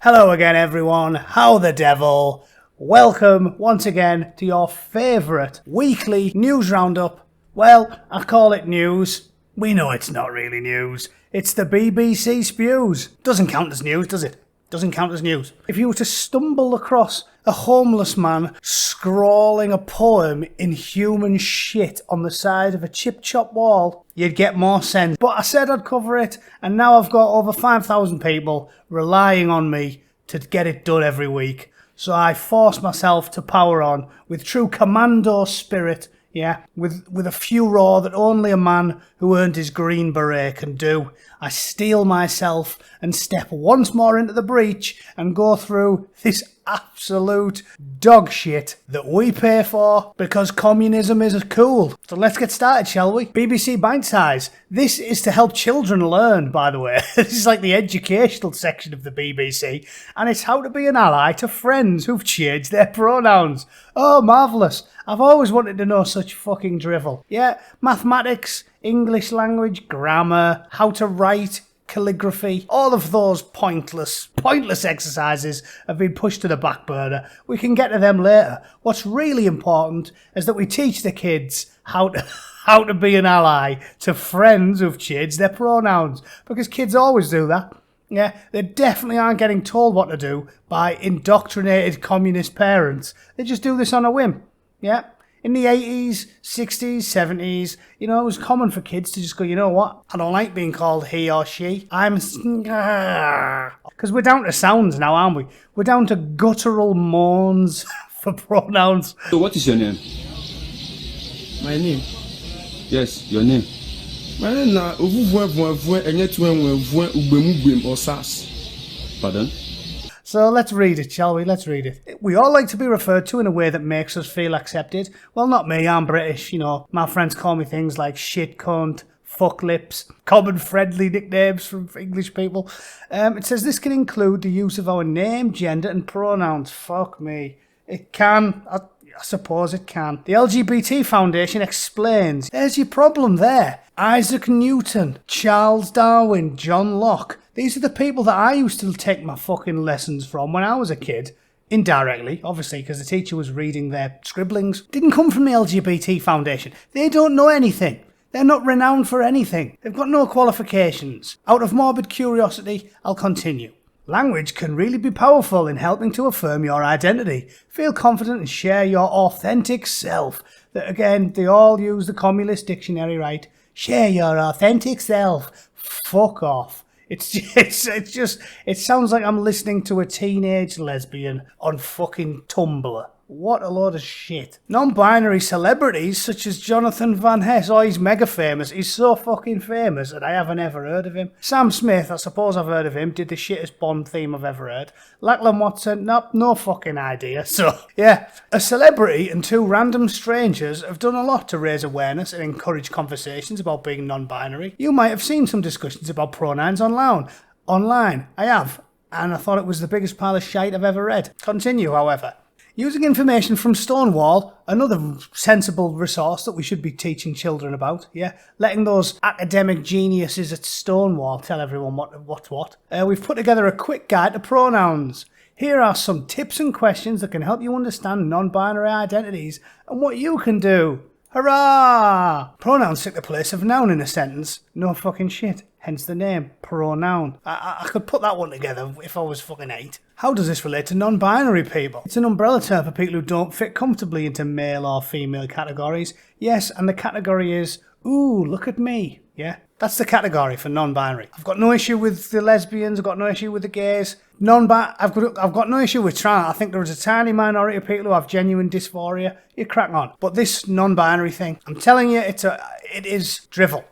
Hello again, everyone. How the devil? Welcome once again to your favourite weekly news roundup. Well, I call it news. We know it's not really news. It's the BBC Spews. Doesn't count as news, does it? Doesn't count as news. If you were to stumble across a homeless man scrawling a poem in human shit on the side of a chip-chop wall, you'd get more sense. But I said I'd cover it, and now I've got over 5,000 people relying on me to get it done every week. So I force myself to power on with true commando spirit, with a furor that only a man who earned his green beret can do. I steel myself and step once more into the breach and go through this absolute dog shit that we pay for because communism is cool. So let's get started, shall we? BBC Bite Size. This is to help children learn, by the way. This is like the educational section of the BBC, and it's how to be an ally to friends who've changed their pronouns. Oh, marvellous. I've always wanted to know such fucking drivel. Yeah, mathematics, English language, grammar, how to write, calligraphy, all of those pointless exercises have been pushed to the back burner. We can get to them later. What's really important is that we teach the kids how to be an ally to friends who've changed their pronouns, because kids always do that. Yeah, they definitely aren't getting told what to do by indoctrinated communist parents. They just do this on a whim. Yeah. In the 80s, 60s, 70s, it was common for kids to just go, you know what? I don't like being called he or she. Because we're down to sounds now, aren't we? We're down to guttural moans for pronouns. So what is your name? My name? Yes, your name. My name is Pardon? So let's read it, shall we? Let's read it. We all like to be referred to in a way that makes us feel accepted. Well, not me, I'm British, My friends call me things like shit cunt, fuck lips, common friendly nicknames from English people. It says this can include the use of our name, gender and pronouns. Fuck me. It can. I suppose it can. The LGBT Foundation explains. There's your problem there. Isaac Newton, Charles Darwin, John Locke. These are the people that I used to take my fucking lessons from when I was a kid. Indirectly, obviously, because the teacher was reading their scribblings. Didn't come from the LGBT Foundation. They don't know anything. They're not renowned for anything. They've got no qualifications. Out of morbid curiosity, I'll continue. Language can really be powerful in helping to affirm your identity. Feel confident and share your authentic self. Again, they all use the communist dictionary, right? Share your authentic self. Fuck off. It sounds like I'm listening to a teenage lesbian on fucking Tumblr. What a load of shit. Non-binary celebrities such as Jonathan Van Ness. Oh, he's mega famous. He's so fucking famous that I haven't ever heard of him. Sam Smith, I suppose I've heard of him, did the shittest Bond theme I've ever heard. Lachlan Watson, nope, no fucking idea. So, yeah. A celebrity and two random strangers have done a lot to raise awareness and encourage conversations about being non-binary. You might have seen some discussions about pronouns online. I have. And I thought it was the biggest pile of shite I've ever read. Continue, however. Using information from Stonewall, another sensible resource that we should be teaching children about, letting those academic geniuses at Stonewall tell everyone what's what. We've put together a quick guide to pronouns. Here are some tips and questions that can help you understand non-binary identities and what you can do. Hurrah! Pronouns take the place of noun in a sentence. No fucking shit. Hence the name, pronoun. I could put that one together if I was fucking 8. How does this relate to non-binary people? It's an umbrella term for people who don't fit comfortably into male or female categories. Yes, and the category is, ooh, look at me. Yeah, that's the category for non-binary. I've got no issue with the lesbians. I've got no issue with the gays. I've got no issue with trans. I think there is a tiny minority of people who have genuine dysphoria. You crack on. But this non-binary thing, I'm telling you, it is drivel.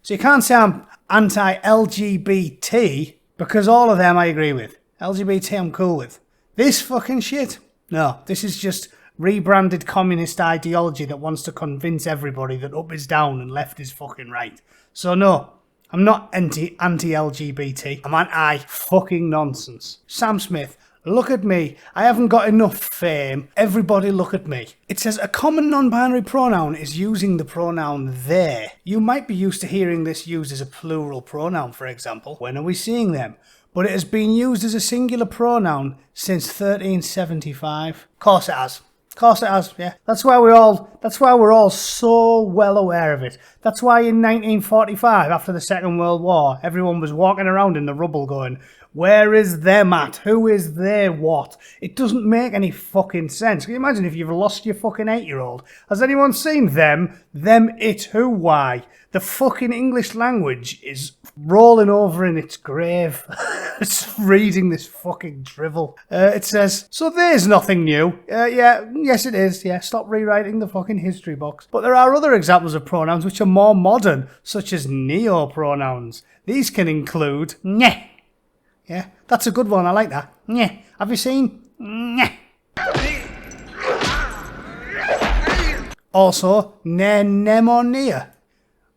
So you can't say I'm anti-LGBT because all of them I agree with. LGBT I'm cool with. This fucking shit? No, this is just rebranded communist ideology that wants to convince everybody that up is down and left is fucking right. So no, I'm not anti-LGBT. I'm anti-fucking nonsense. Sam Smith, look at me. I haven't got enough fame. Everybody look at me. It says a common non-binary pronoun is using the pronoun they. You might be used to hearing this used as a plural pronoun, for example. When are we seeing them? but it has been used as a singular pronoun since 1375. Of course it has. Of course it has, yeah. That's why we're all so well aware of it. That's why in 1945, after the Second World War, everyone was walking around in the rubble going, where is them at? Who is they what? It doesn't make any fucking sense. Can you imagine if you've lost your fucking 8-year-old? Has anyone seen them? Them, it, who, why? The fucking English language is rolling over in its grave. It's reading this fucking drivel. It says, so there's nothing new. Yes it is. Yeah, stop rewriting the fucking history books. But there are other examples of pronouns which are more modern, such as neo-pronouns. These can include nyeh. Yeah, that's a good one. I like that. Nyeh. Have you seen? Nyeh. Also, nemonia.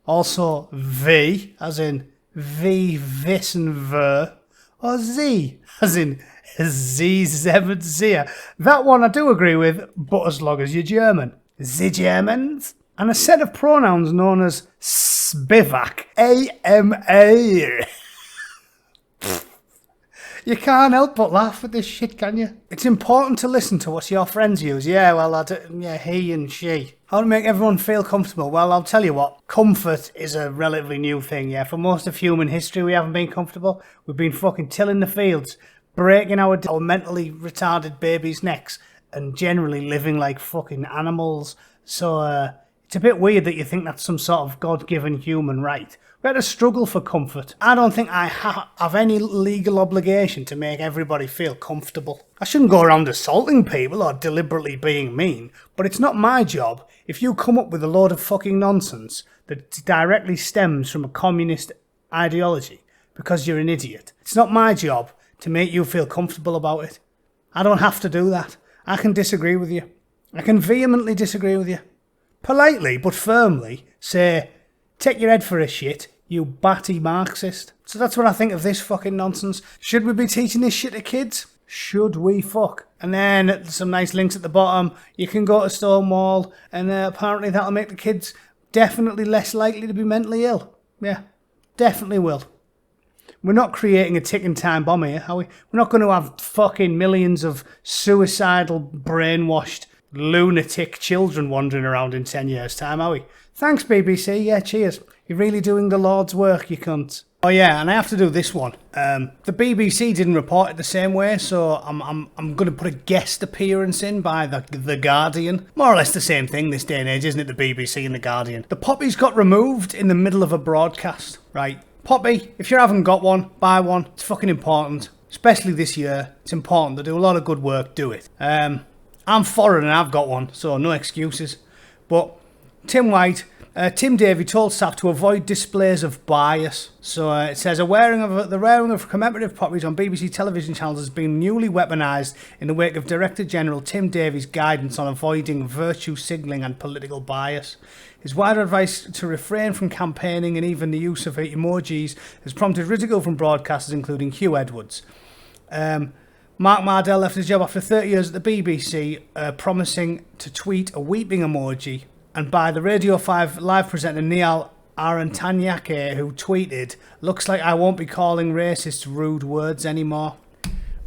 Also, V, as in V, vis, and ver. Or Z, as in Z, zem, and zia. That one I do agree with, but as long as you're German. The Germans. And a set of pronouns known as spivak. A-M-A. You can't help but laugh at this shit, can you? It's important to listen to what your friends use. Yeah, well, he and she. How to make everyone feel comfortable? Well, I'll tell you what. Comfort is a relatively new thing, yeah. For most of human history, we haven't been comfortable. We've been fucking tilling the fields, breaking our mentally retarded babies' necks, and generally living like fucking animals. So, it's a bit weird that you think that's some sort of God-given human right. We had to struggle for comfort. I don't think I have any legal obligation to make everybody feel comfortable. I shouldn't go around assaulting people or deliberately being mean, but it's not my job if you come up with a load of fucking nonsense that directly stems from a communist ideology because you're an idiot. It's not my job to make you feel comfortable about it. I don't have to do that. I can disagree with you. I can vehemently disagree with you. Politely but firmly say, take your head for a shit, you batty Marxist. So that's what I think of this fucking nonsense. Should we be teaching this shit to kids? Should we fuck? And then some nice links at the bottom. You can go to Stonewall, and apparently that'll make the kids definitely less likely to be mentally ill. Yeah, definitely will. We're not creating a ticking time bomb here, are we? We're not going to have fucking millions of suicidal, brainwashed, lunatic children wandering around in 10 years' time, are we? Thanks, BBC. Yeah, cheers. You're really doing the Lord's work, you cunt. Oh yeah, and I have to do this one. The BBC didn't report it the same way, so I'm going to put a guest appearance in by the Guardian. More or less the same thing this day and age, isn't it? The BBC and the Guardian. The Poppies got removed in the middle of a broadcast. Right, Poppy, if you haven't got one, buy one. It's fucking important, especially this year. It's important. They do a lot of good work. Do it. I'm foreign and I've got one, so no excuses. But Tim Davie told staff to avoid displays of bias. So it says, the wearing of commemorative poppies on BBC television channels has been newly weaponised in the wake of Director General Tim Davie's guidance on avoiding virtue signalling and political bias. His wider advice to refrain from campaigning and even the use of emojis has prompted ridicule from broadcasters including Hugh Edwards. Mark Mardell left his job after 30 years at the BBC, promising to tweet a weeping emoji, and by the Radio 5 live presenter Neil Arantanyake, who tweeted, looks like I won't be calling racists rude words anymore.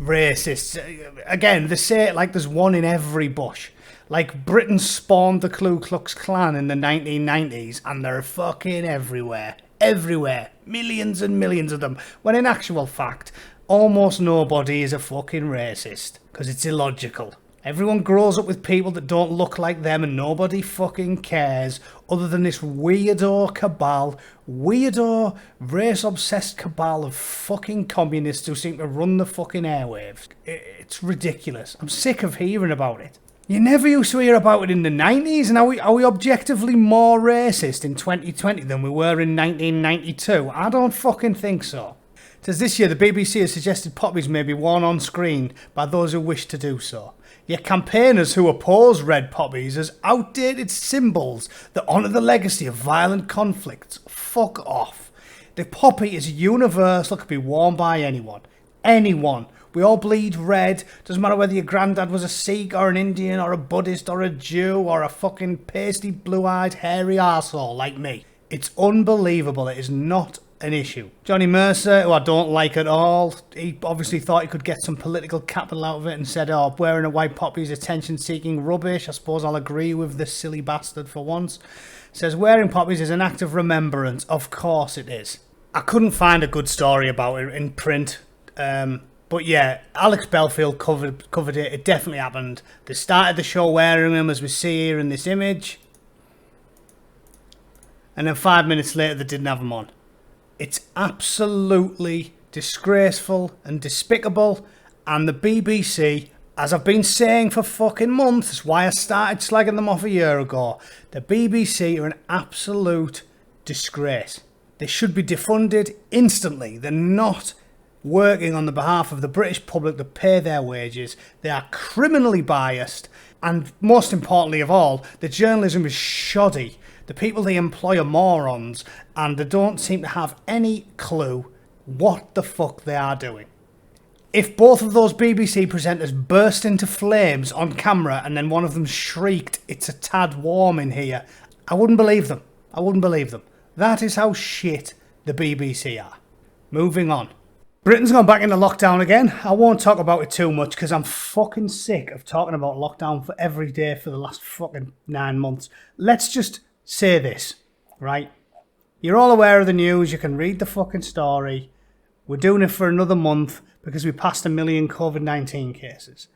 Racists. Again, they say it like there's one in every bush. Like Britain spawned the Ku Klux Klan in the 1990s, and they're fucking everywhere. Everywhere. Millions and millions of them. When in actual fact, almost nobody is a fucking racist, because it's illogical. Everyone grows up with people that don't look like them and nobody fucking cares other than this weirdo cabal, weirdo race-obsessed cabal of fucking communists who seem to run the fucking airwaves. It's ridiculous. I'm sick of hearing about it. You never used to hear about it in the 90s, and are we objectively more racist in 2020 than we were in 1992? I don't fucking think so. It says this year the BBC has suggested poppies may be worn on screen by those who wish to do so. Yet campaigners who oppose red poppies as outdated symbols that honour the legacy of violent conflicts. Fuck off. The poppy is universal, could be worn by anyone. Anyone. We all bleed red. Doesn't matter whether your granddad was a Sikh or an Indian or a Buddhist or a Jew or a fucking pasty blue-eyed hairy arsehole like me. It's unbelievable. It is not an issue. Johnny Mercer, who I don't like at all, he obviously thought he could get some political capital out of it and said, oh, wearing a white poppy is attention-seeking rubbish. I suppose I'll agree with this silly bastard for once. Says, wearing poppies is an act of remembrance. Of course it is. I couldn't find a good story about it in print. But yeah, Alex Belfield covered it. It definitely happened. They started the show wearing them, as we see here in this image. And then 5 minutes later, they didn't have them on. It's absolutely disgraceful and despicable. And the BBC, as I've been saying for fucking months, why I started slagging them off a year ago, the BBC are an absolute disgrace. They should be defunded instantly. They're not working on the behalf of the British public to pay their wages. They are criminally biased. And most importantly of all, the journalism is shoddy. The people they employ are morons, and they don't seem to have any clue what the fuck they are doing. If both of those BBC presenters burst into flames on camera and then one of them shrieked, "It's a tad warm in here," I wouldn't believe them. I wouldn't believe them. That is how shit the BBC are. Moving on. Britain's gone back into lockdown again. I won't talk about it too much because I'm fucking sick of talking about lockdown for every day for the last fucking 9 months. Let's just say this, right? You're all aware of the news. You can read the fucking story. We're doing it for another month because we passed 1 million COVID-19 cases.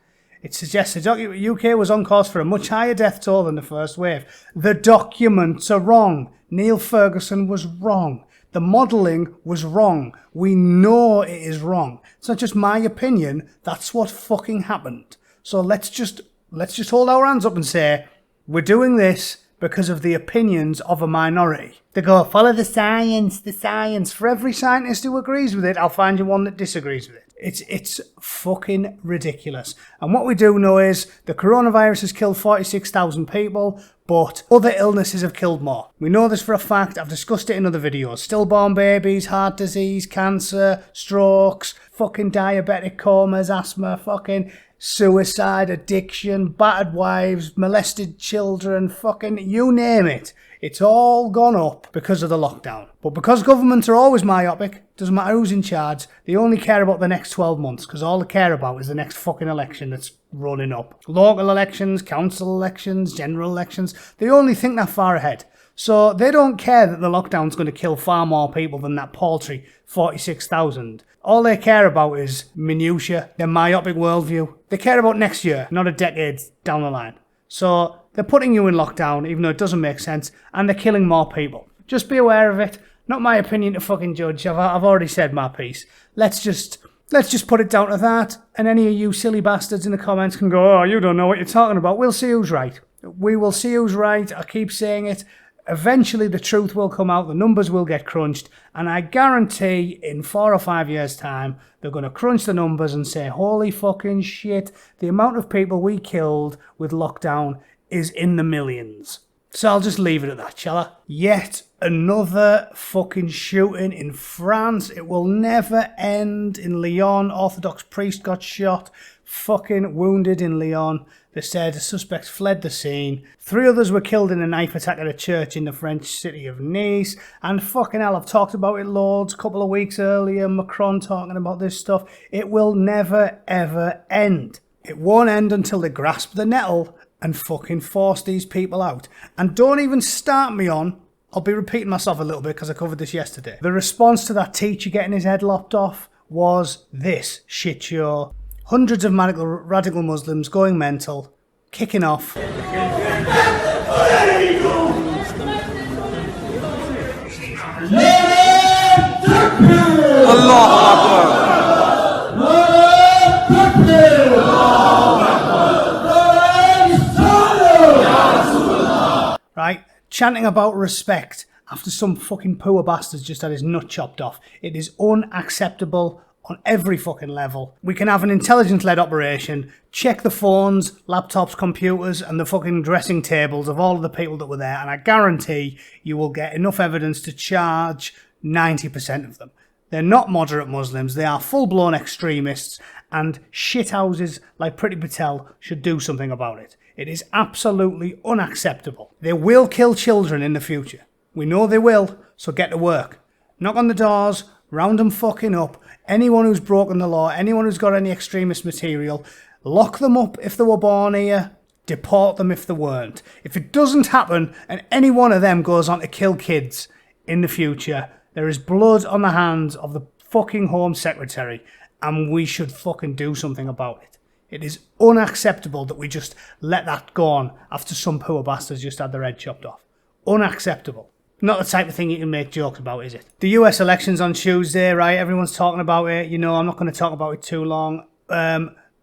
It suggests the UK was on course for a much higher death toll than the first wave. The documents are wrong. Neil Ferguson was wrong. The modelling was wrong. We know it is wrong. It's not just my opinion. That's what fucking happened. So let's just hold our hands up and say, we're doing this because of the opinions of a minority. They go, follow the science, the science. For every scientist who agrees with it, I'll find you one that disagrees with it. It's fucking ridiculous. And what we do know is the coronavirus has killed 46,000 people, but other illnesses have killed more. We know this for a fact. I've discussed it in other videos. Stillborn babies, heart disease, cancer, strokes, fucking diabetic comas, asthma, fucking suicide, addiction, battered wives, molested children, fucking you name it. It's all gone up because of the lockdown. But because governments are always myopic, doesn't matter who's in charge, they only care about the next 12 months because all they care about is the next fucking election that's running up. Local elections, council elections, general elections, they only think that far ahead. So they don't care that the lockdown's going to kill far more people than that paltry 46,000. All they care about is minutiae, their myopic worldview. They care about next year, not a decade down the line. So they're putting you in lockdown, even though it doesn't make sense, and they're killing more people. Just be aware of it. Not my opinion to fucking judge. I've already said my piece. Let's just put it down to that, and any of you silly bastards in the comments can go, oh, you don't know what you're talking about. We'll see who's right. We will see who's right. I keep saying it. Eventually the truth will come out, the numbers will get crunched, and I guarantee in 4 or 5 years' time, they're going to crunch the numbers and say, holy fucking shit, the amount of people we killed with lockdown is in the millions. So I'll just leave it at that, shall I? Yet another fucking shooting in France. It will never end. In Lyon, Orthodox priest got shot, fucking wounded in Lyon. They said the suspects fled the scene. 3 others were killed in a knife attack at a church in the French city of Nice. And fucking hell, I've talked about it loads. A couple of weeks earlier, Macron talking about this stuff. It will never, ever end. It won't end until they grasp the nettle and fucking force these people out. And don't even start me on, I'll be repeating myself a little bit because I covered this yesterday. The response to that teacher getting his head lopped off was this shit show. Hundreds of radical Muslims going mental, kicking off. Right? Chanting about respect after some fucking poor bastard's just had his nut chopped off. It is unacceptable on every fucking level. We can have an intelligence-led operation, check the phones, laptops, computers, and the fucking dressing tables of all of the people that were there, and I guarantee you will get enough evidence to charge 90% of them. They're not moderate Muslims, they are full-blown extremists, and shithouses like Priti Patel should do something about it. It is absolutely unacceptable. They will kill children in the future. We know they will, so get to work. Knock on the doors, round them fucking up. Anyone who's broken the law, anyone who's got any extremist material, lock them up if they were born here, deport them if they weren't. If it doesn't happen and any one of them goes on to kill kids in the future, there is blood on the hands of the fucking Home Secretary, and we should fucking do something about it. It is unacceptable that we just let that go on after some poor bastards just had their head chopped off. Unacceptable. Not the type of thing you can make jokes about, is it? The US election's on Tuesday, right? Everyone's talking about it. You know, I'm not going to talk about it too long.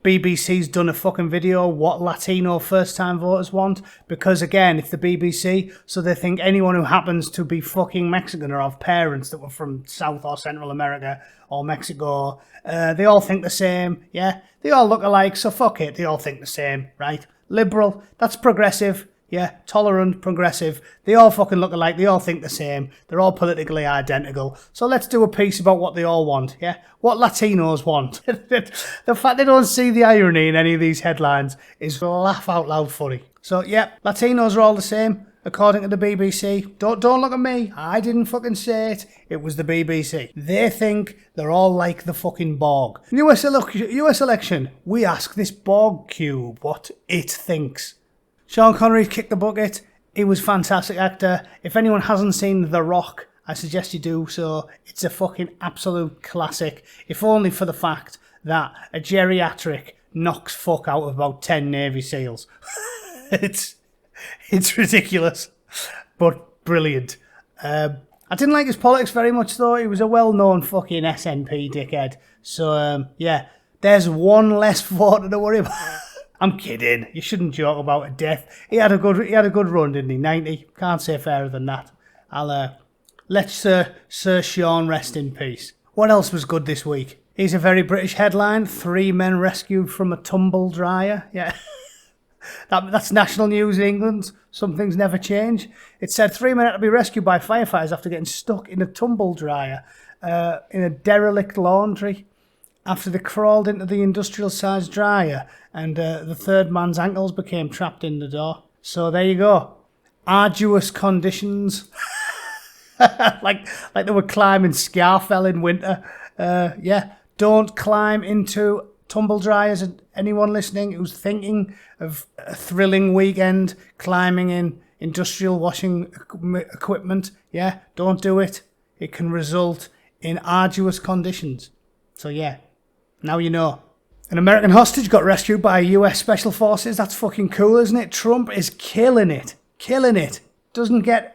BBC's done a fucking video, what Latino first-time voters want. Because, again, it's the BBC, so they think anyone who happens to be fucking Mexican or have parents that were from South or Central America or Mexico, they all think the same, yeah? They all look alike, so fuck it, they all think the same, right? Liberal, that's progressive. Yeah, tolerant, progressive. They all fucking look alike. They all think the same. They're all politically identical. So let's do a piece about what they all want, yeah? What Latinos want. The fact they don't see the irony in any of these headlines is laugh out loud funny. So, yeah, Latinos are all the same, according to the BBC. Don't look at me. I didn't fucking say it. It was the BBC. They think they're all like the fucking Borg. US election, we ask this Borg Cube what it thinks. Sean Connery kicked the bucket. He was a fantastic actor. If anyone hasn't seen The Rock, I suggest you do so. It's a fucking absolute classic. If only for the fact that a geriatric knocks fuck out of about 10 Navy SEALs. It's ridiculous, but brilliant. I didn't like his politics very much though. He was a well-known fucking SNP dickhead. So, yeah, there's one less voter to worry about. I'm kidding. You shouldn't joke about a death. He had a good run, didn't he? 90. Can't say fairer than that. I'll let Sir Sean rest in peace. What else was good this week? Here's a very British headline: 3 men rescued from a tumble dryer. Yeah, that's national news in England. Some things never change. It said 3 men had to be rescued by firefighters after getting stuck in a tumble dryer in a derelict laundry, after they crawled into the industrial-sized dryer and the third man's ankles became trapped in the door. So there you go. Arduous conditions. like they were climbing Scarfell in winter. Yeah, don't climb into tumble dryers. Anyone listening who's thinking of a thrilling weekend climbing in industrial washing equipment, yeah, don't do it. It can result in arduous conditions. So yeah. Now you know. An American hostage got rescued by US Special Forces. That's fucking cool, isn't it? Trump is killing it. Killing it.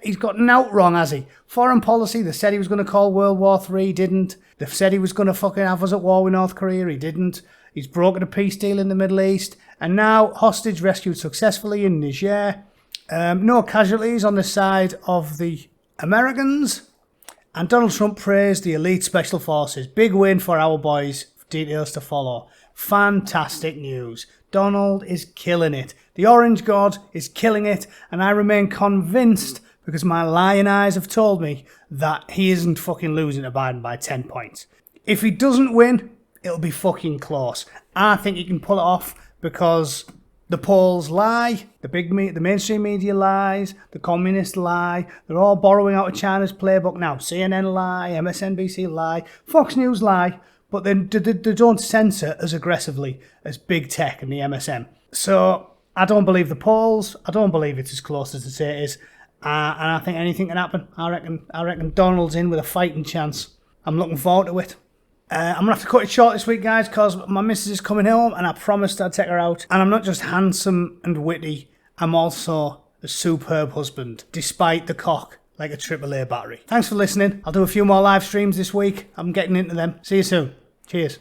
He's got out wrong, has he? Foreign policy, they said he was going to call World War III, didn't. They said he was going to fucking have us at war with North Korea, he didn't. He's broken a peace deal in the Middle East. And now, hostage rescued successfully in Niger. No casualties on the side of the Americans. And Donald Trump praised the elite Special Forces. Big win for our boys. Details to follow. Fantastic news. Donald is killing it. The Orange God is killing it, and I remain convinced, because my lying eyes have told me, that he isn't fucking losing to Biden by 10 points. If he doesn't win, it'll be fucking close. I think he can pull it off because the polls lie, the mainstream media lies, the communists lie. They're all borrowing out of China's playbook now. CNN lie, MSNBC lie, Fox News lie. But they don't censor as aggressively as big tech and the MSM. So I don't believe the polls. I don't believe it's as close as they say it is. And I think anything can happen. I reckon Donald's in with a fighting chance. I'm looking forward to it. I'm going to have to cut it short this week, guys, because my missus is coming home and I promised I'd take her out. And I'm not just handsome and witty. I'm also a superb husband, despite the cock like a AAA battery. Thanks for listening. I'll do a few more live streams this week. I'm getting into them. See you soon. Cheers.